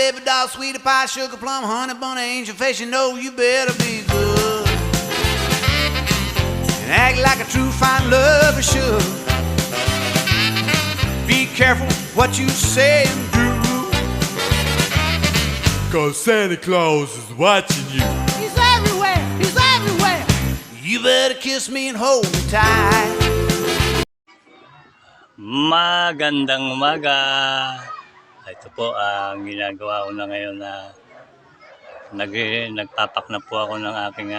baby doll, sweetie pie, sugar plum, honey bun, angel face, you know you better be good and act like a true fine lover should. Be careful what you say and do, 'cause Santa Claus is watching you. He's everywhere, he's everywhere. You better kiss me and hold me tight. Magandang umaga. Ito po ang ginagawa ko na ngayon na nagpapak na po ako ng aking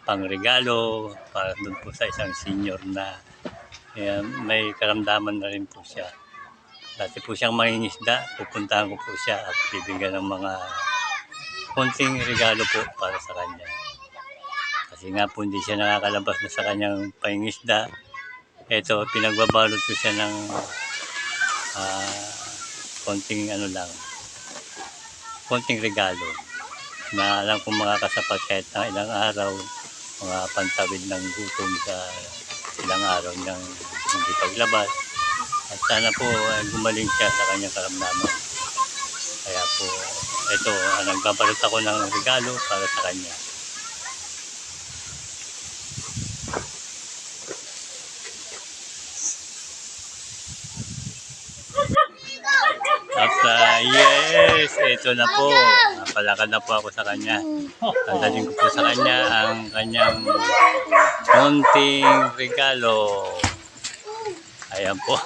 pangregalo para doon po sa isang senior na may karamdaman na rin po siya. Dati po siyang mangingisda, pupuntahan ko po siya at bibigyan ng mga konting regalo po para sa kanya. Kasi nga po hindi siya nakakalabas na sa kanyang pangingisda. Ito, pinagbabalot ko siya ng konting konting regalo na alam kong makakasapat kahit na ilang araw, mga pantawid ng gutom sa ilang araw niyang hindi paglabas. At sana po gumaling siya sa kanyang karamdaman. Kaya po, ito, nagbabalot ako ng regalo para sa kanya. At yes, ito na po. Napalakad na po ako sa kanya. Tandalin ko po sa kanya ang kanyang munting regalo. Ayan po.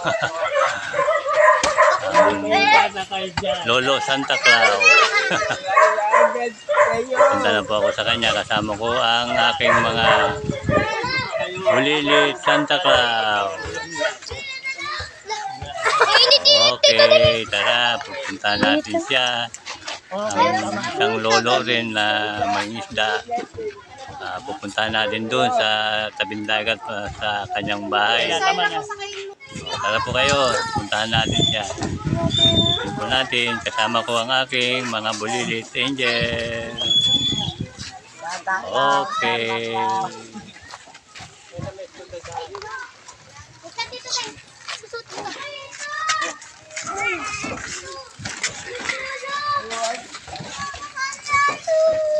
Lolo Santa Claus. Punta na po ako sa kanya. Kasama ko ang aking mga bulilit Santa Claus. Okay, tara, pupunta natin siya. Ang isang lolo rin na mangisda. Pupunta natin doon sa tabing dagat sa kanyang bahay. Tara po kayo, puntahan natin siya. Pupunta natin, kasama ko ang aking mga bulilit angel. Okay.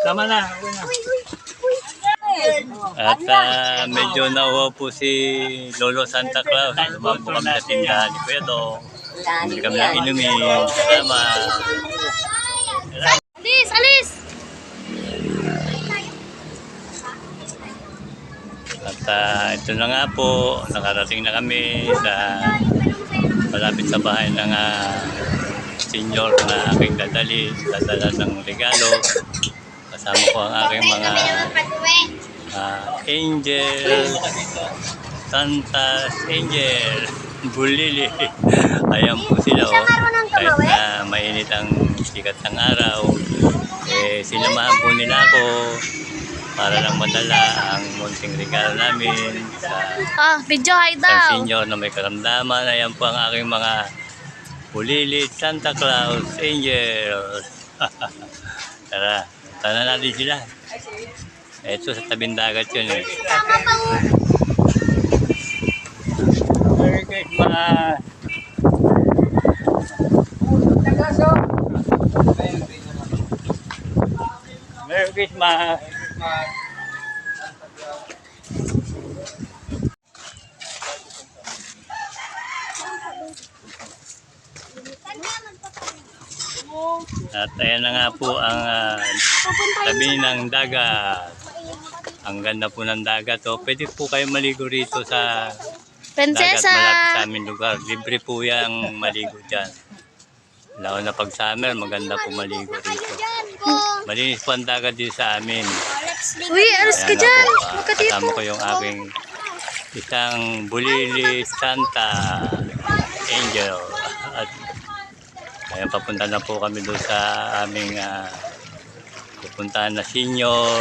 Tama na, okay na. At medyo nauwaw po si Lolo Santa Claus. Lumabas po kami sa tindahan ni Kuya Dong. Hindi kami lang inumin. Salamat. Alis! Alis! At ito na nga po, nakarating na kami sa malapit sa bahay ng senior na aking dadala ng regalo. Kasama ko ang aking mga angel, Santa's angel, bulili. Ayan po sila kahit na mainit ang sikat ng araw, sinamahan po nila ako para lang madala ang munting regalo namin sa Video hi isang daw. senior na may karamdaman. Ayan po ang aking mga bulilit Santa Claus angels. Tara, tara natin sila. Ito sa tabing dagat yun eh. Merry Christmas! Merry Christmas! At ayan na nga po ang tabi ng dagat. Ang ganda po ng dagat. Pwede po kayo maligo rito sa dagat Prinsesa! malapit sa aming lugar. Libre po yung maligo dyan. Lalo na pag summer, maganda po maligo rito. Malinis po ang dagat dito sa amin. Uy, aras ka Ayan na dyan! po, Magkatito! kasama ko yung aking isang bulili Santa Angel. At ayan, papunta na po kami doon sa aming pupuntahan na senior.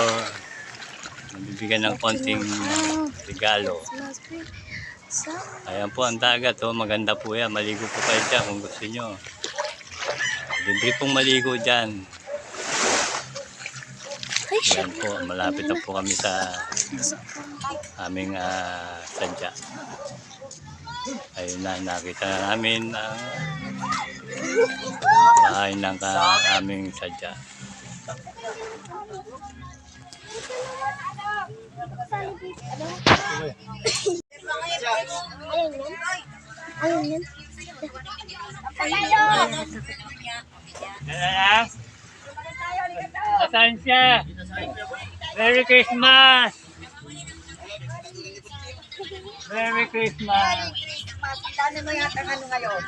Nabibigyan ng konting regalo. Ayan po ang dagat. Maganda po yan. Maligo po kayo dyan kung gusto nyo. Libre pong maligo dyan. Ayan po. Malapit na po kami sa aming sadya. Ayun na, nakita na namin ang bahay ng aming sadya. Ayun yun. Saan siya? Merry Christmas! Merry Christmas! Ano mo yata ano ngayon?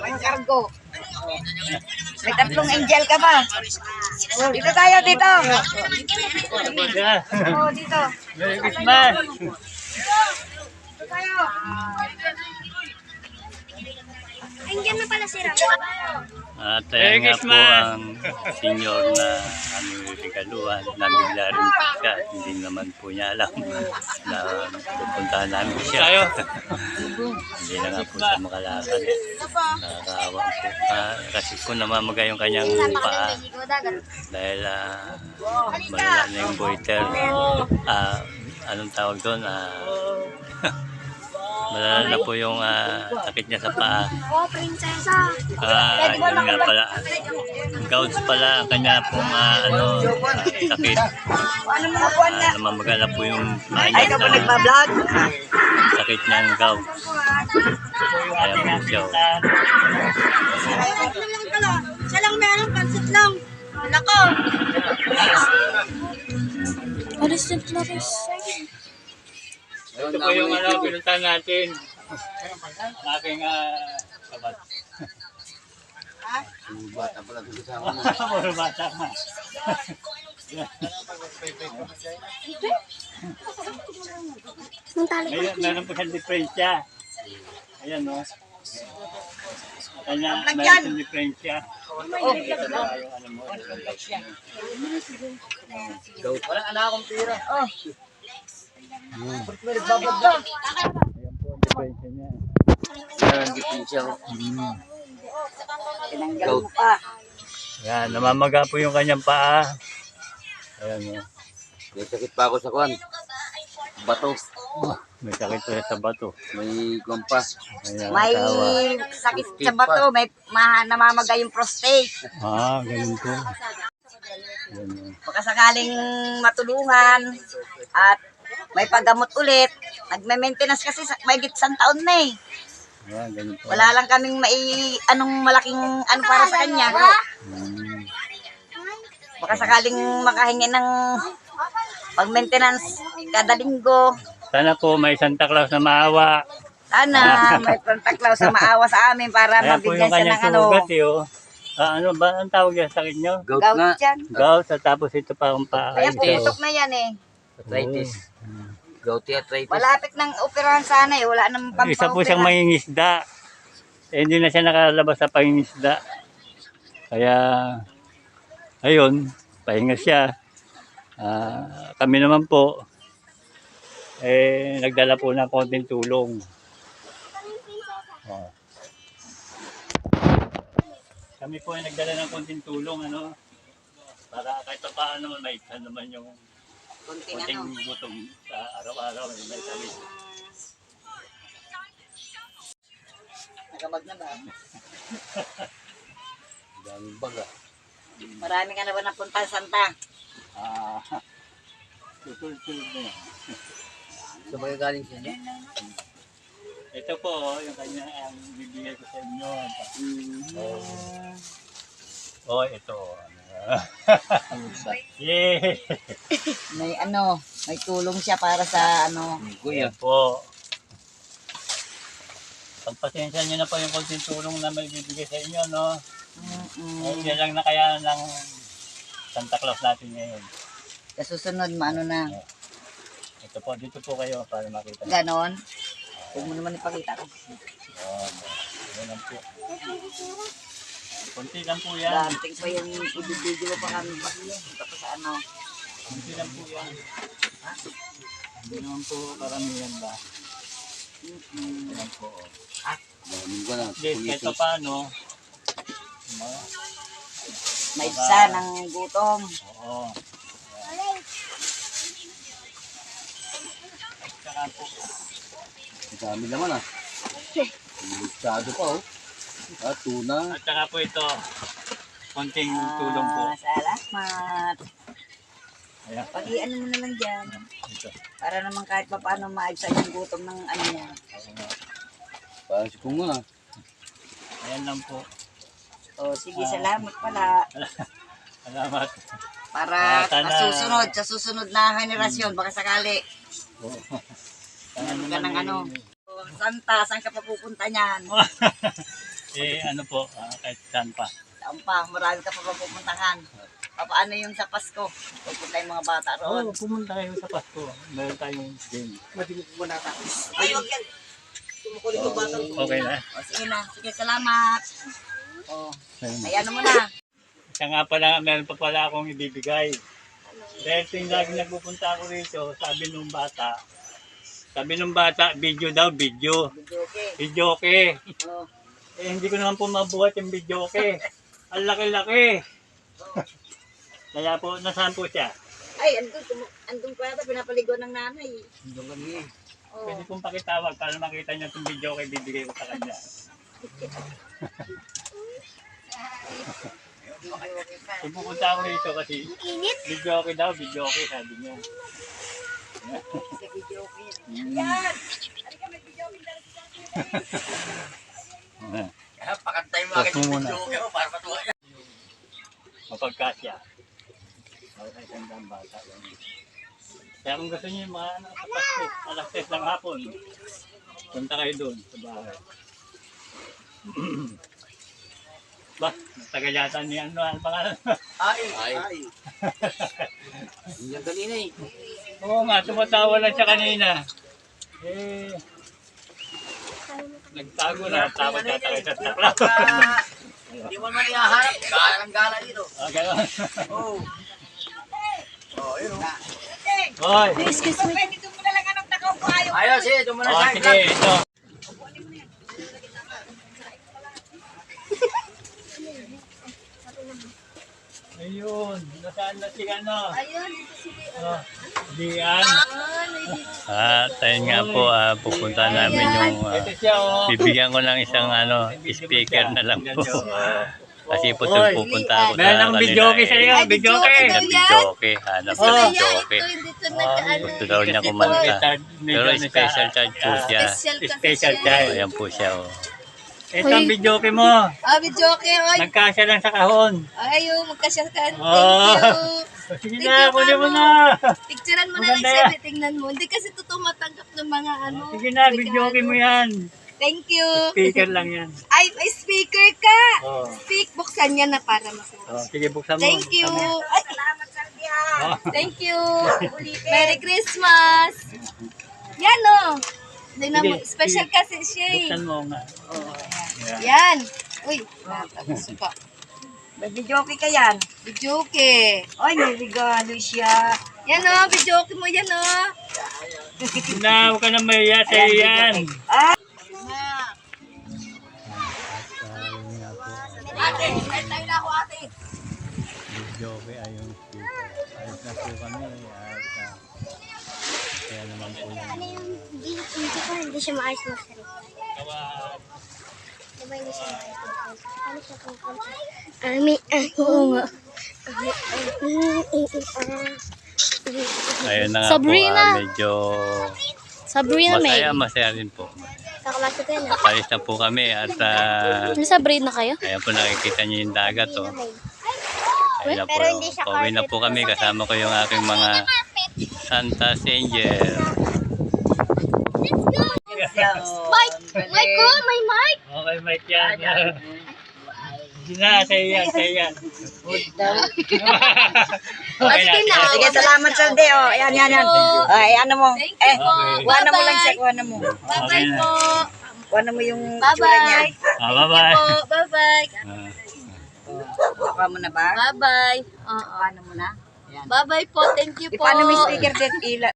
May cargo. May 3 angel ka ba? Dito tayo, dito. Oo, dito. Merry Christmas! Dito tayo. Andiyan na pala si Ram. At ayan nga po ang senior na aming regaluhan. Nabigla rin po siya. Hindi naman po niya alam na pupuntahan namin siya. Hindi na nga po siya makalakad. Nakakaawa po. Kasi po namamaga yung kanyang paa. Dahil malala na yung goiter. Anong tawag doon? Malala na po yung sakit niya sa paa. Oh, prinsesa. Yun nga pala. Gouts pala ang kanya pong sakit. Ano mga buwan na? Namamaga na po yung paa Ay, niya ikaw ba sa nagbablog? sakit niyang gouts. Kaya po siya. Siya lang meron, pansit lang. Nako. Aristot Laris. Ito po yung pinuntahan natin. Ang aking kabat. Bata pala ito kasama mo. Puro bata nga. Meron po siyang diferensya. Ayan no. Kanya meron siyang diferensya. Walang anak akong pira. Oh. Ayan po ang diferensya niya. Meron diferensya ko. Tinanggal mo pa. Ayan, namamaga po yung kanyang paa. Ayan no. May sakit pa ako sa kwan. Bato. May sakit po siya sa bato. May kwan pa. Ayan, May asawa. sakit sa bato, may namamaga yung prostate. Ganun po. Ayan no. Baka sakaling matulungan at may paggamot ulit. Nagme-maintenance kasi may 1 taon na eh. Ayan, ganun po. Wala lang kaming anong malaking ano para sa kanya. Baka sakaling makahingi ng pag-maintenance kada linggo. Sana po may Santa Claus na maawa. Sana may Santa Claus na maawa sa amin para Ayan po mabigyan yung siya kanyang ng ano. sugat eh. Oh. Ano ba ang tawag yan sa sakit nyo? Gout Gout nga. yan. Gout, tapos ito pa ang paa. Kaya Ito. putok na yan eh. Arthritis. Gouty arthritis. Malapit ng operahan sana eh. Wala nang Isa po siyang pampaopera. mangingisda. Hindi na siya nakalabas sa pangingisda. Kaya, ayun, pahinga siya. Kami naman po, nagdala po ng konting tulong. Kami po ay nagdala ng konting tulong, para kahit pa paano naman maiksan naman yung Konting konting ano. gutom sa araw-araw. May kami. Nagabag na ba? Daming baga. Marami ka na ba napunta sa Santa? Susunod na yan. Sa mga galing siya niya? Ito po, yung kanya ang bibigay ko sa inyo. Ito. Yeah! May ano, may tulong siya para sa ano. Kuya po. Pagpasensya nyo na po yung konting tulong na may bibigay sa inyo, no? Yan lang na kaya ng Santa Claus natin ngayon. Sa susunod, maano na. Ito po, dito po kayo para makita. Ganon. Huwag mo naman ipakita ko. Yan lang po. Konti lang po yan. Dating pa yung ibibigyo pa kami. Tapos ano. Konti lang po yan. Hindi naman po karamihan ba? Yan po. Daming ko na. Yes, kahit pa paano. May isa ng gutom. Oo. Saka po. Ang dami naman ah. Listado pa oh. Tuna. At saka po ito, konting tulong po. Salamat. Ayan. Pag-iano mo na lang dyan. Ito. Para naman kahit pa paano maibsan yung gutom ng ano niya. Parang si Kunga. Ayan lang po. O, sige, salamat pala. Salamat. Para Sana- sa susunod na henerasyon, baka sakali. Sana Ano ka naman ng ano? O, Santa, saan ka pa pupunta niyan? ano po, kahit saan pa. Saan pa? Marami ka pa pupuntahan. Paano yung sa Pasko? Pupunta yung mga bata roon. Pumunta kayo sa Pasko. Meron tayong game. Ay, huwag yan. Okay na. O, sige na. Sige, salamat. O, ay ano mo na. Siya nga pala, meron pa pala akong ibibigay. Dahil tuwing lagi nagpupunta ako rito, sabi nung bata, video daw, video. Video okay. Video okay. O, Hindi ko naman po mabuhat yung video okay. Ang laki-laki. Kaya po, nasaan po siya? ay, andun pa yata, pinapaligo ng nanay. Doon kami. O, Pwede pong pakitawag para makita niyo itong video okay bibigay ko sa kanya. Kung pupunta ako rito kasi video okay daw, video okay sabi niya. sa video okay. Yan! Halika, may video okay. Pakantay mo Post mo muna. video para matuwa. Mapagkasya. Para sa isang daang bata. Kaya kung gusto niyo yung mga anak sa Pasko, alas 6 ng hapon, punta kayo doon sa bahay. Ba, tagal yata ni ano pangalan? Ay. Yan kanina eh. Oo nga, tumatawa lang siya kanina. Nagtago na, tapos yata kayo sa taklaw. Hindi mo naman ihaharap. Galang-gala dito. Gano'n. Oh. Oh, yun o. Hoy! Excuse me. Pwede mo na lang anong takaw ko ayaw. Ayos eh, ito muna sa Sige, ito. Ayun, nasaan na si ano? Ayun, ito si Leo. Dian. Ah, Ayun nga po, pupunta namin yung, ito siya oh. bibigyan ko ng isang speaker na lang po. Kasi po pupunta ako sa Meron akong video okay sa'yo, video okay. Video okay, hanap sa video okay. ito hindi ito nagkaano. Gusto daw niya kumanta. Pero special charge po siya. Special child. Ayan po siya oh. Ito ang video okay mo. Ah, video okay, oy. Nagkasya lang sa kahon. Ayaw, magkasya ka. Thank Oh. you. Sige Thank na, you, kunin mo Mama. na. Picturean mo na lang Maganda siya, yan. tingnan mo. Hindi kasi ito tumatanggap ng mga ano. Sige na, video okay mo yan. Thank you. Speaker lang yan. Ay, may speaker ka. Oh. Speak, buksan niya na para makuha. Oh, sige, buksan mo. Thank you. Buksan mo. Ay, Salamat, Salvia. Oh. thank you. Merry Christmas. Yan o. Tingnan mo, Sige, special sige. kasi siya eh. Buksan mo nga. Yan. Yan. Uy, tapos pa. May video okay ka yan. Video okay. Ay, may regalo siya. Yan o, video okay mo yan o. Na, huwag ka na mahiya sa yan. Ate, kahit tayo na ako ate. Video okay ay yung speaker. Ayos na po kami at kaya naman po yung Hindi siya maayos na sarili. gawa. Diba hindi siya maayos na sarili? Paano siya kung oo nga. Ayun na nga Sabrina. po, medyo Sabrina masaya rin po. Kaklase ko yan. Palis na po kami at May Sabrina kayo? ayan po nakikita niyo yung dagat oh. Ayun na po, Pero hindi siya pauwi na po kami kasama ko yung aking mga Santa's Angel. Mike! Mike ko! May mic! Okay, Mike yan. Sige na, sa'yo yan, sa'yo yan. Okay sige na. Sige, salamat, Salde. Oh, yan. Ay, ano mo? Thank you po. Kuha na mo lang siya, kuha na mo. Bye-bye po. Kuha na mo yung tsura niya. Bye-bye. Bye-bye. Po, bye-bye. Kuha mo na ba? Bye-bye. Oo. Kuha na mo na. Bye-bye po. Thank you po. Paano may speaker din?